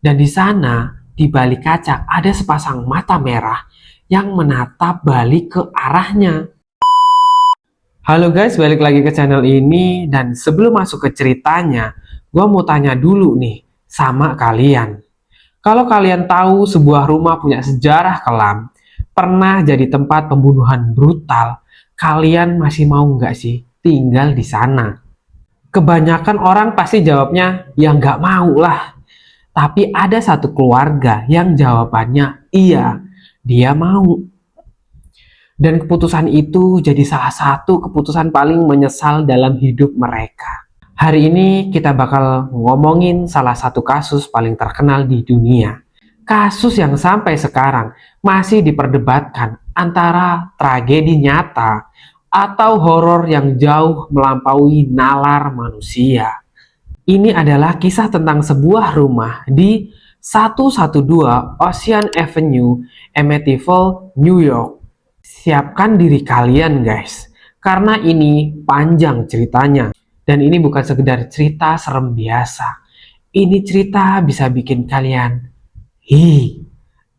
Dan di sana, di balik kaca, ada sepasang mata merah yang menatap balik ke arahnya. Halo guys, balik lagi ke channel ini. Dan sebelum masuk ke ceritanya, gue mau tanya dulu nih sama kalian. Kalau kalian tahu sebuah rumah punya sejarah kelam, pernah jadi tempat pembunuhan brutal, kalian masih mau nggak sih tinggal di sana? Kebanyakan orang pasti jawabnya ya nggak mau lah. Tapi ada satu keluarga yang jawabannya iya, dia mau. Dan keputusan itu jadi salah satu keputusan paling menyesal dalam hidup mereka. Hari ini kita bakal ngomongin salah satu kasus paling terkenal di dunia. Kasus yang sampai sekarang masih diperdebatkan antara tragedi nyata atau horor yang jauh melampaui nalar manusia. Ini adalah kisah tentang sebuah rumah di 112 Ocean Avenue, Amityville, New York. Siapkan diri kalian guys, karena ini panjang ceritanya. Dan ini bukan sekedar cerita serem biasa. Ini cerita bisa bikin kalian,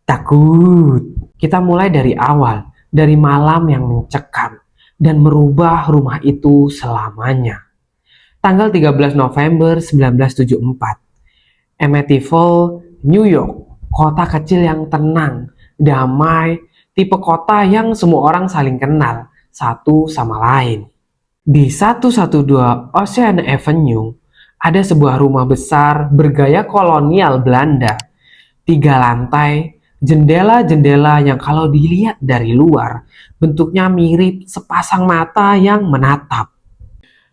takut. Kita mulai dari awal, dari malam yang mencekam dan merubah rumah itu selamanya. Tanggal 13 November 1974, Amityville, New York, kota kecil yang tenang, damai, tipe kota yang semua orang saling kenal satu sama lain. Di 112 Ocean Avenue, ada sebuah rumah besar bergaya kolonial Belanda. 3 lantai, jendela-jendela yang kalau dilihat dari luar, bentuknya mirip sepasang mata yang menatap.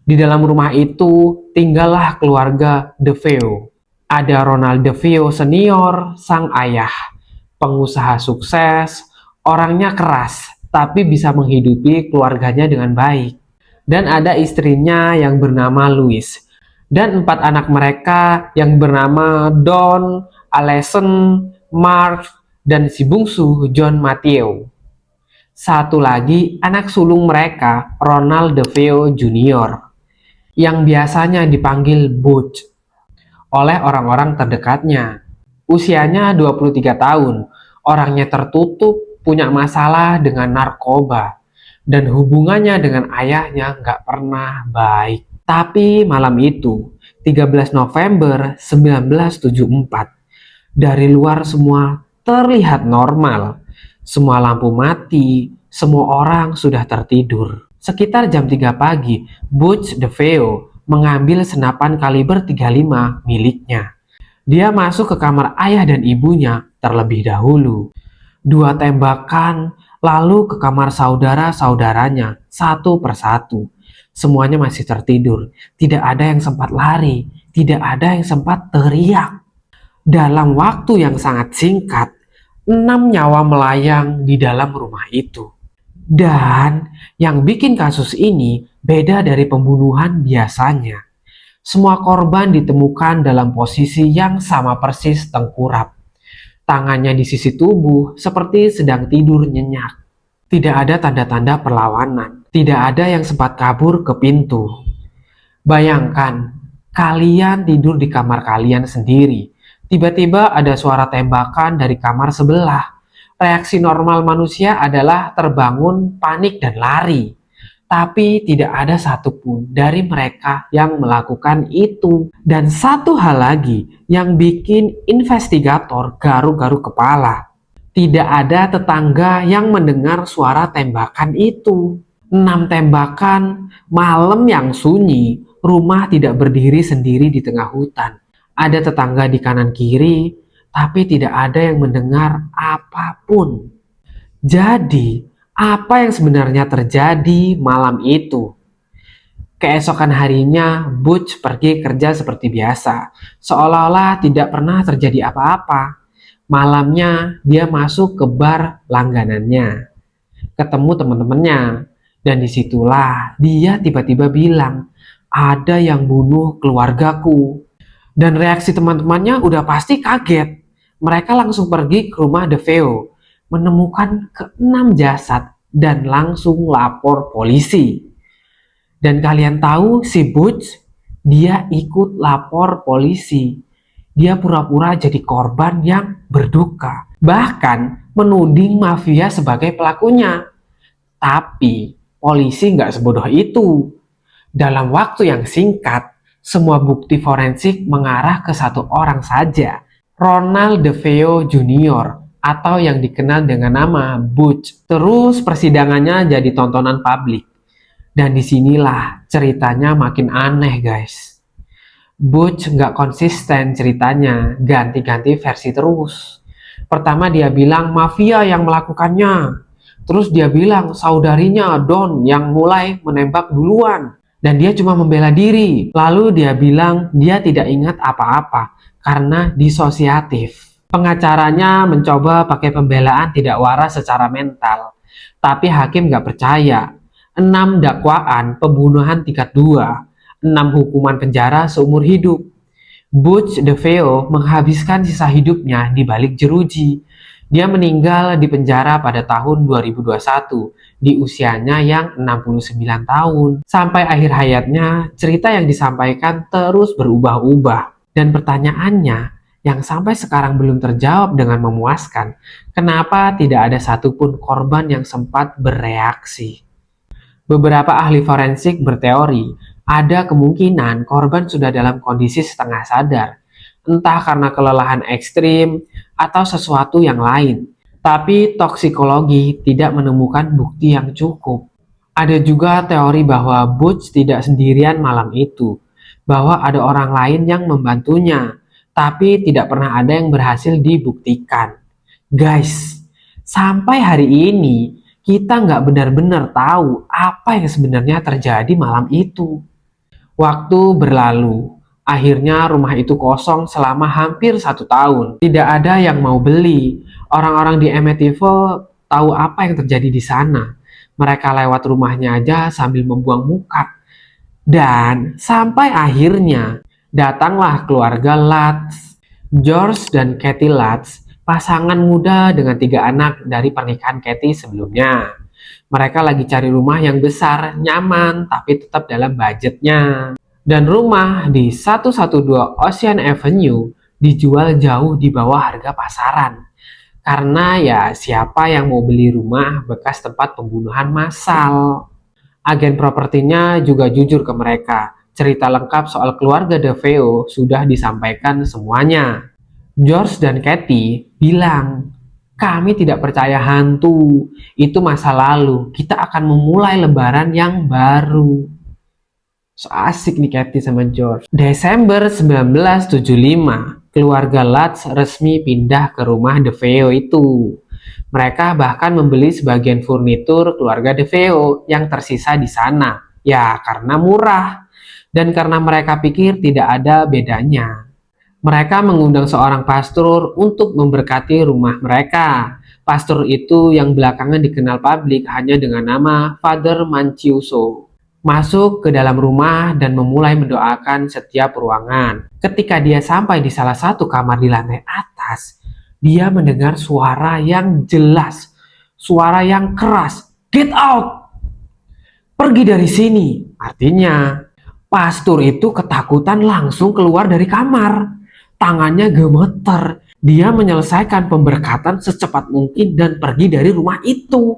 Di dalam rumah itu tinggallah keluarga DeVeo. Ada Ronald DeVeo senior, sang ayah, pengusaha sukses, orangnya keras, tapi bisa menghidupi keluarganya dengan baik. Dan ada istrinya yang bernama Louis. Dan 4 anak mereka yang bernama Don, Allison, Mark, dan si bungsu John Matthew. Satu lagi anak sulung mereka, Ronald DeVeo Jr., yang biasanya dipanggil Butch oleh orang-orang terdekatnya. Usianya 23 tahun, orangnya tertutup, punya masalah dengan narkoba, dan hubungannya dengan ayahnya nggak pernah baik. Tapi malam itu, 13 November 1974, dari luar semua terlihat normal. Semua lampu mati, semua orang sudah tertidur. Sekitar jam 3 pagi, Butch DeVeo mengambil senapan kaliber 35 miliknya. Dia masuk ke kamar ayah dan ibunya terlebih dahulu. 2 tembakan, lalu ke kamar saudara-saudaranya satu persatu. Semuanya masih tertidur. Tidak ada yang sempat lari, tidak ada yang sempat teriak. Dalam waktu yang sangat singkat, 6 nyawa melayang di dalam rumah itu. Dan yang bikin kasus ini beda dari pembunuhan biasanya. Semua korban ditemukan dalam posisi yang sama persis tengkurap. Tangannya di sisi tubuh seperti sedang tidur nyenyak. Tidak ada tanda-tanda perlawanan. Tidak ada yang sempat kabur ke pintu. Bayangkan, kalian tidur di kamar kalian sendiri. Tiba-tiba ada suara tembakan dari kamar sebelah. Reaksi normal manusia adalah terbangun, panik, dan lari. Tapi tidak ada satupun dari mereka yang melakukan itu. Dan satu hal lagi yang bikin investigator garu-garu kepala. Tidak ada tetangga yang mendengar suara tembakan itu. 6 tembakan, malam yang sunyi, rumah tidak berdiri sendiri di tengah hutan. Ada tetangga di kanan kiri, tapi tidak ada yang mendengar apapun. Jadi, apa yang sebenarnya terjadi malam itu? Keesokan harinya, Butch pergi kerja seperti biasa, seolah-olah tidak pernah terjadi apa-apa. Malamnya, dia masuk ke bar langganannya, ketemu teman-temannya, dan disitulah dia tiba-tiba bilang, ada yang bunuh keluargaku. Dan reaksi teman-temannya udah pasti kaget. Mereka langsung pergi ke rumah DeVeo, menemukan ke-6 jasad dan langsung lapor polisi. Dan kalian tahu si Butch, dia ikut lapor polisi. Dia pura-pura jadi korban yang berduka. Bahkan menuding mafia sebagai pelakunya. Tapi polisi nggak sebodoh itu. Dalam waktu yang singkat, semua bukti forensik mengarah ke satu orang saja, Ronald DeFeo Jr. atau yang dikenal dengan nama Butch. Terus persidangannya jadi tontonan publik. Dan disinilah ceritanya makin aneh, guys. Butch nggak konsisten ceritanya, ganti-ganti versi terus. Pertama dia bilang mafia yang melakukannya. Terus dia bilang saudarinya Don yang mulai menembak duluan. Dan dia cuma membela diri. Lalu dia bilang dia tidak ingat apa-apa karena disosiatif. Pengacaranya mencoba pakai pembelaan tidak waras secara mental. Tapi hakim nggak percaya. 6 dakwaan pembunuhan tingkat 2, 6 hukuman penjara seumur hidup. Butch DeFeo menghabiskan sisa hidupnya di balik jeruji. Dia meninggal di penjara pada tahun 2021 di usianya yang 69 tahun. Sampai akhir hayatnya, cerita yang disampaikan terus berubah-ubah. Dan pertanyaannya yang sampai sekarang belum terjawab dengan memuaskan, kenapa tidak ada satupun korban yang sempat bereaksi? Beberapa ahli forensik berteori ada kemungkinan korban sudah dalam kondisi setengah sadar, entah karena kelelahan ekstrim atau sesuatu yang lain. Tapi toksikologi tidak menemukan bukti yang cukup. Ada juga teori bahwa Butch tidak sendirian malam itu, bahwa ada orang lain yang membantunya, tapi tidak pernah ada yang berhasil dibuktikan. Guys, sampai hari ini kita nggak benar-benar tahu apa yang sebenarnya terjadi malam itu. Waktu berlalu, akhirnya rumah itu kosong selama hampir 1 tahun. Tidak ada yang mau beli. Orang-orang di Amityville tahu apa yang terjadi di sana. Mereka lewat rumahnya aja sambil membuang muka. Dan sampai akhirnya datanglah keluarga Lutz. George dan Kathy Lutz, pasangan muda dengan 3 anak dari pernikahan Kathy sebelumnya. Mereka lagi cari rumah yang besar, nyaman, tapi tetap dalam budgetnya. Dan rumah di 112 Ocean Avenue dijual jauh di bawah harga pasaran. Karena ya siapa yang mau beli rumah bekas tempat pembunuhan massal. Agen propertinya juga jujur ke mereka. Cerita lengkap soal keluarga DeFeo sudah disampaikan semuanya. George dan Kathy bilang, kami tidak percaya hantu, itu masa lalu, kita akan memulai lembaran yang baru. So asik nih Kathy sama George. Desember 1975, keluarga Lutz resmi pindah ke rumah DeFeo itu. Mereka bahkan membeli sebagian furnitur keluarga DeFeo yang tersisa di sana. Ya karena murah, dan karena mereka pikir tidak ada bedanya. Mereka mengundang seorang pastor untuk memberkati rumah mereka. Pastor itu yang belakangan dikenal publik hanya dengan nama Father Mancuso. Masuk ke dalam rumah dan memulai mendoakan setiap ruangan. Ketika dia sampai di salah satu kamar di lantai atas, dia mendengar suara yang jelas, suara yang keras. Get out! Pergi dari sini. Artinya, pastor itu ketakutan langsung keluar dari kamar. Tangannya gemeter. Dia menyelesaikan pemberkatan secepat mungkin dan pergi dari rumah itu.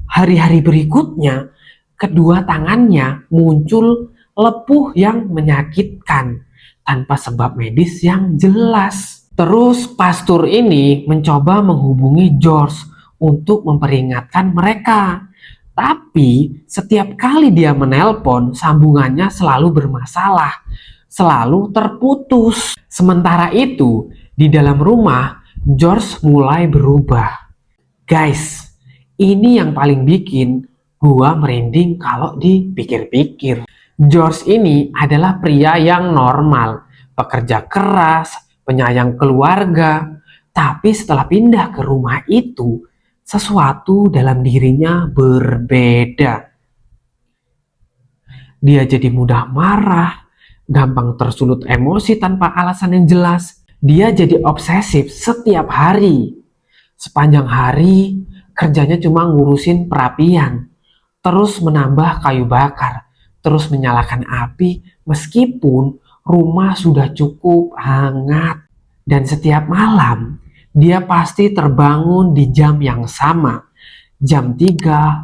Hari-hari berikutnya, kedua tangannya muncul lepuh yang menyakitkan tanpa sebab medis yang jelas. Terus pastor ini mencoba menghubungi George untuk memperingatkan mereka. Tapi setiap kali dia menelpon, sambungannya selalu bermasalah, selalu terputus. Sementara itu, di dalam rumah, George mulai berubah. Guys, ini yang paling bikin gua merinding kalau dipikir-pikir. George ini adalah pria yang normal, pekerja keras, penyayang keluarga. Tapi setelah pindah ke rumah itu, sesuatu dalam dirinya berbeda. Dia jadi mudah marah, gampang tersulut emosi tanpa alasan yang jelas. Dia jadi obsesif setiap hari. Sepanjang hari, kerjanya cuma ngurusin perapian, terus menambah kayu bakar, terus menyalakan api meskipun Rumah sudah cukup hangat. Dan setiap malam, dia pasti terbangun di jam yang sama. Jam 3:15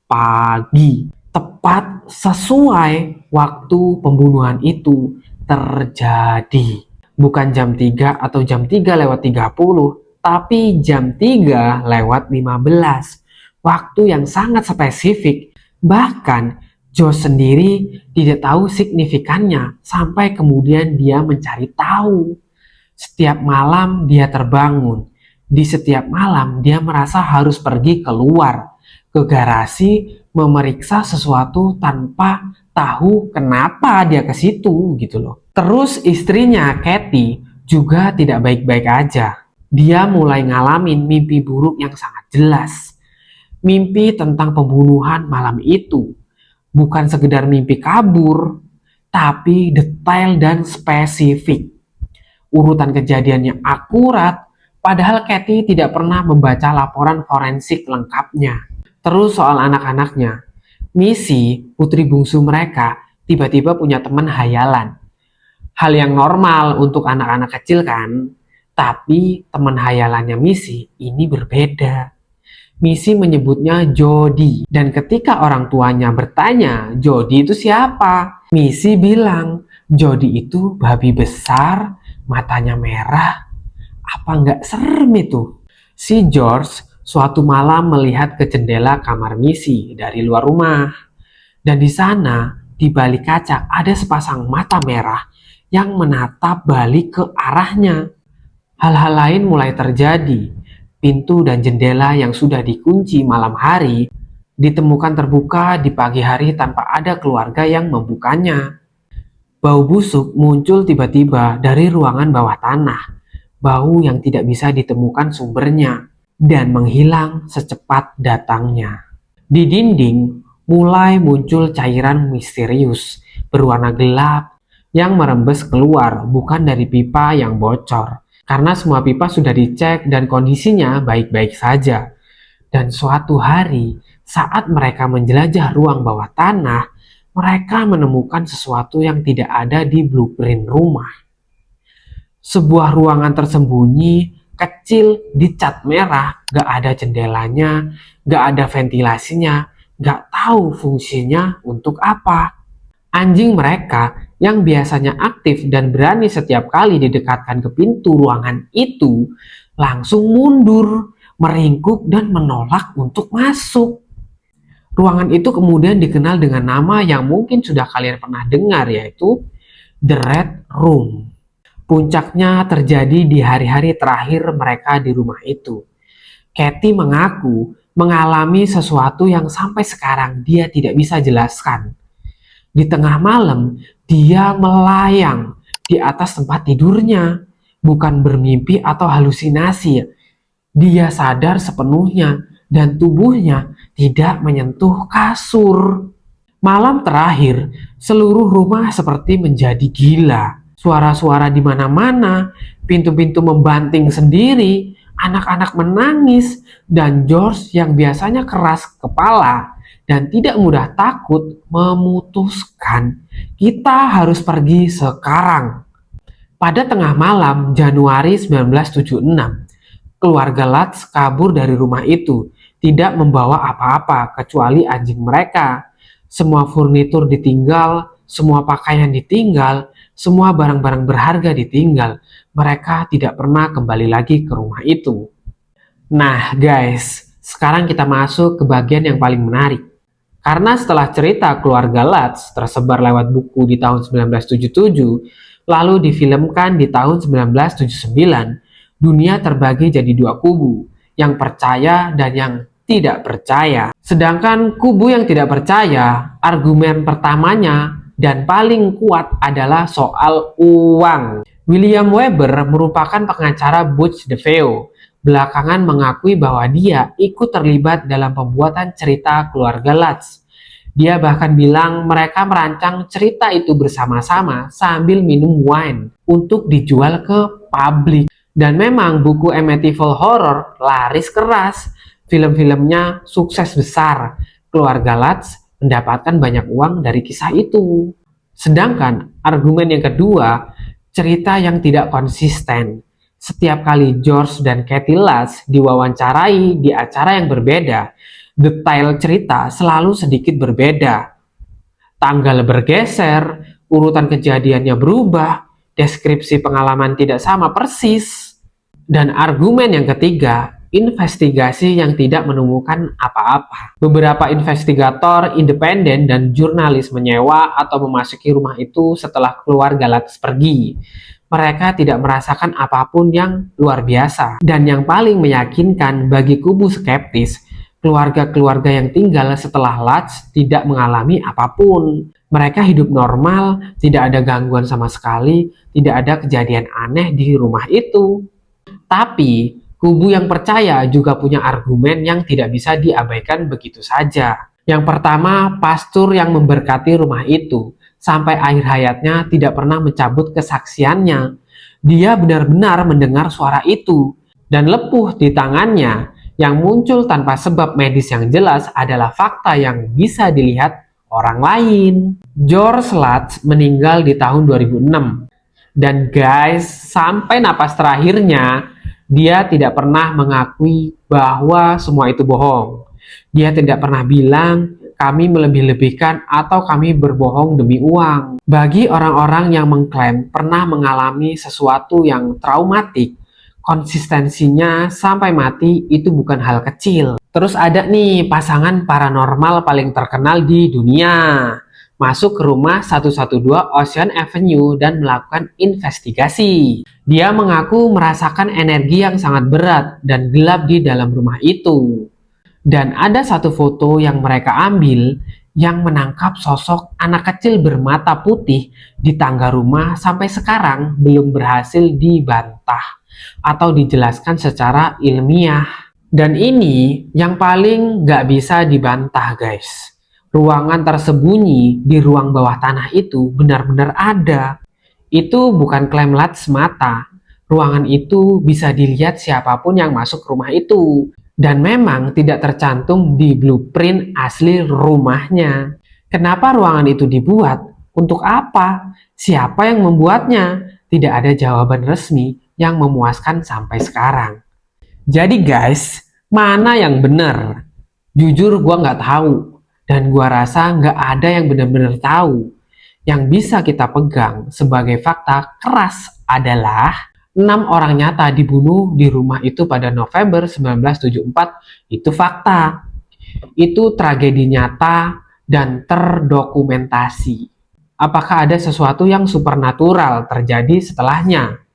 pagi. Tepat sesuai waktu pembunuhan itu terjadi. Bukan jam 3 atau jam 3:30, tapi jam 3:15. Waktu yang sangat spesifik. Bahkan Josh sendiri tidak tahu signifikannya sampai kemudian dia mencari tahu. Setiap malam dia terbangun. Di setiap malam dia merasa harus pergi keluar ke garasi memeriksa sesuatu tanpa tahu kenapa dia ke situ gitu loh. Terus istrinya Kathy juga tidak baik-baik aja. Dia mulai ngalamin mimpi buruk yang sangat jelas. Mimpi tentang pembunuhan malam itu. Bukan sekedar mimpi kabur, tapi detail dan spesifik. Urutan kejadiannya akurat, padahal Kathy tidak pernah membaca laporan forensik lengkapnya. Terus soal anak-anaknya. Missy, putri bungsu mereka, tiba-tiba punya teman hayalan. Hal yang normal untuk anak-anak kecil kan? Tapi teman hayalannya Missy ini berbeda. Missy menyebutnya Jody. Dan ketika orang tuanya bertanya, Jody itu siapa? Missy bilang, Jody itu babi besar, matanya merah. Apa nggak serem itu? Si George suatu malam melihat ke jendela kamar Missy dari luar rumah. Dan di sana, di balik kaca, ada sepasang mata merah yang menatap balik ke arahnya. Hal-hal lain mulai terjadi. Pintu dan jendela yang sudah dikunci malam hari ditemukan terbuka di pagi hari tanpa ada keluarga yang membukanya. Bau busuk muncul tiba-tiba dari ruangan bawah tanah. Bau yang tidak bisa ditemukan sumbernya dan menghilang secepat datangnya. Di dinding mulai muncul cairan misterius berwarna gelap yang merembes keluar bukan dari pipa yang bocor. Karena semua pipa sudah dicek dan kondisinya baik-baik saja. Dan suatu hari, saat mereka menjelajah ruang bawah tanah, mereka menemukan sesuatu yang tidak ada di blueprint rumah. Sebuah ruangan tersembunyi, kecil, dicat merah, gak ada jendelanya, gak ada ventilasinya, gak tahu fungsinya untuk apa. Anjing mereka yang biasanya aktif dan berani setiap kali didekatkan ke pintu ruangan itu langsung mundur, meringkuk dan menolak untuk masuk. Ruangan itu kemudian dikenal dengan nama yang mungkin sudah kalian pernah dengar, yaitu The Red Room. Puncaknya terjadi di hari-hari terakhir mereka di rumah itu. Kathy mengaku mengalami sesuatu yang sampai sekarang dia tidak bisa jelaskan. Di tengah malam, dia melayang di atas tempat tidurnya, bukan bermimpi atau halusinasi. Dia sadar sepenuhnya dan tubuhnya tidak menyentuh kasur. Malam terakhir, seluruh rumah seperti menjadi gila. Suara-suara di mana-mana, pintu-pintu membanting sendiri, anak-anak menangis, dan George yang biasanya keras kepala dan tidak mudah takut memutuskan kita harus pergi sekarang. Pada tengah malam Januari 1976, keluarga Lutz kabur dari rumah itu, tidak membawa apa-apa kecuali anjing mereka. Semua furnitur ditinggal, semua pakaian ditinggal, semua barang-barang berharga ditinggal. Mereka tidak pernah kembali lagi ke rumah itu. Nah guys, sekarang kita masuk ke bagian yang paling menarik. Karena setelah cerita keluarga Lutz tersebar lewat buku di tahun 1977, lalu difilmkan di tahun 1979, dunia terbagi jadi dua kubu, yang percaya dan yang tidak percaya. Sedangkan kubu yang tidak percaya, argumen pertamanya dan paling kuat adalah soal uang. William Weber merupakan pengacara Butch DeFeo. Belakangan mengakui bahwa dia ikut terlibat dalam pembuatan cerita keluarga Lutz. Dia bahkan bilang mereka merancang cerita itu bersama-sama sambil minum wine untuk dijual ke publik. Dan memang buku Amityville Horror laris keras. Film-filmnya sukses besar. Keluarga Lutz mendapatkan banyak uang dari kisah itu. Sedangkan argumen yang kedua, cerita yang tidak konsisten. Setiap kali George dan Kathy Lutz diwawancarai di acara yang berbeda, detail cerita selalu sedikit berbeda. Tanggal bergeser, urutan kejadiannya berubah, deskripsi pengalaman tidak sama persis. Dan argumen yang ketiga, investigasi yang tidak menemukan apa-apa. Beberapa investigator independen dan jurnalis menyewa atau memasuki rumah itu setelah keluarga Lutz pergi. Mereka tidak merasakan apapun yang luar biasa. Dan yang paling meyakinkan bagi kubu skeptis, keluarga-keluarga yang tinggal setelah Lutz tidak mengalami apapun. Mereka hidup normal, tidak ada gangguan sama sekali, tidak ada kejadian aneh di rumah itu. Tapi, kubu yang percaya juga punya argumen yang tidak bisa diabaikan begitu saja. Yang pertama, pastor yang memberkati rumah itu sampai akhir hayatnya tidak pernah mencabut kesaksiannya. Dia benar-benar mendengar suara itu dan lepuh di tangannya. Yang muncul tanpa sebab medis yang jelas adalah fakta yang bisa dilihat orang lain. George Lutz meninggal di tahun 2006. Dan guys, sampai napas terakhirnya, dia tidak pernah mengakui bahwa semua itu bohong. Dia tidak pernah bilang, kami melebih-lebihkan atau kami berbohong demi uang. Bagi orang-orang yang mengklaim pernah mengalami sesuatu yang traumatik, konsistensinya sampai mati itu bukan hal kecil. Terus ada nih pasangan paranormal paling terkenal di dunia. Masuk ke rumah 112 Ocean Avenue dan melakukan investigasi. Dia mengaku merasakan energi yang sangat berat dan gelap di dalam rumah itu. Dan ada satu foto yang mereka ambil yang menangkap sosok anak kecil bermata putih di tangga rumah sampai sekarang belum berhasil dibantah atau dijelaskan secara ilmiah. Dan ini yang paling nggak bisa dibantah guys. Ruangan tersembunyi di ruang bawah tanah itu benar-benar ada. Itu bukan klaim Lutz semata. Ruangan itu bisa dilihat siapapun yang masuk rumah itu. Dan memang tidak tercantum di blueprint asli rumahnya. Kenapa ruangan itu dibuat? Untuk apa? Siapa yang membuatnya? Tidak ada jawaban resmi yang memuaskan sampai sekarang. Jadi guys, mana yang benar? Jujur gua nggak tahu. Dan gua rasa nggak ada yang benar-benar tahu. Yang bisa kita pegang sebagai fakta keras adalah 6 orang nyata dibunuh di rumah itu pada November 1974. Itu fakta. Itu tragedi nyata dan terdokumentasi. Apakah ada sesuatu yang supernatural terjadi setelahnya?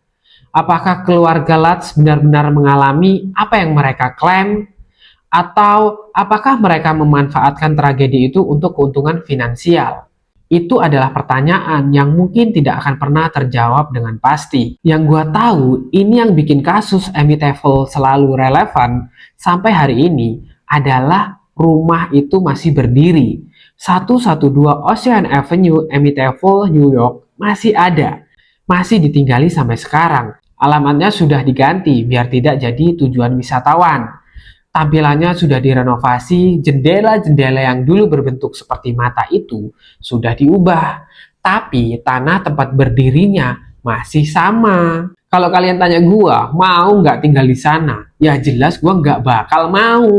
Apakah keluarga Lutz benar-benar mengalami apa yang mereka klaim? Atau apakah mereka memanfaatkan tragedi itu untuk keuntungan finansial? Itu adalah pertanyaan yang mungkin tidak akan pernah terjawab dengan pasti. Yang gua tahu, ini yang bikin kasus Amityville selalu relevan sampai hari ini adalah rumah itu masih berdiri. 112 Ocean Avenue, Amityville, New York masih ada. Masih ditinggali sampai sekarang. Alamatnya sudah diganti biar tidak jadi tujuan wisatawan. Tampilannya sudah direnovasi, jendela-jendela yang dulu berbentuk seperti mata itu sudah diubah. Tapi tanah tempat berdirinya masih sama. Kalau kalian tanya gua, mau nggak tinggal di sana? Ya jelas gua nggak bakal mau.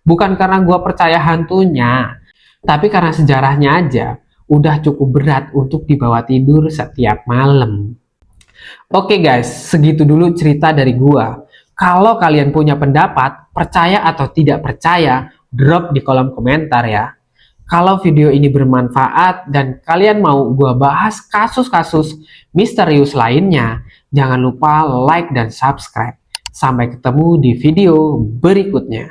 Bukan karena gua percaya hantunya, tapi karena sejarahnya aja udah cukup berat untuk dibawa tidur setiap malam. Oke guys, segitu dulu cerita dari gua. Kalau kalian punya pendapat, percaya atau tidak percaya, drop di kolom komentar ya. Kalau video ini bermanfaat dan kalian mau gua bahas kasus-kasus misterius lainnya, jangan lupa like dan subscribe. Sampai ketemu di video berikutnya.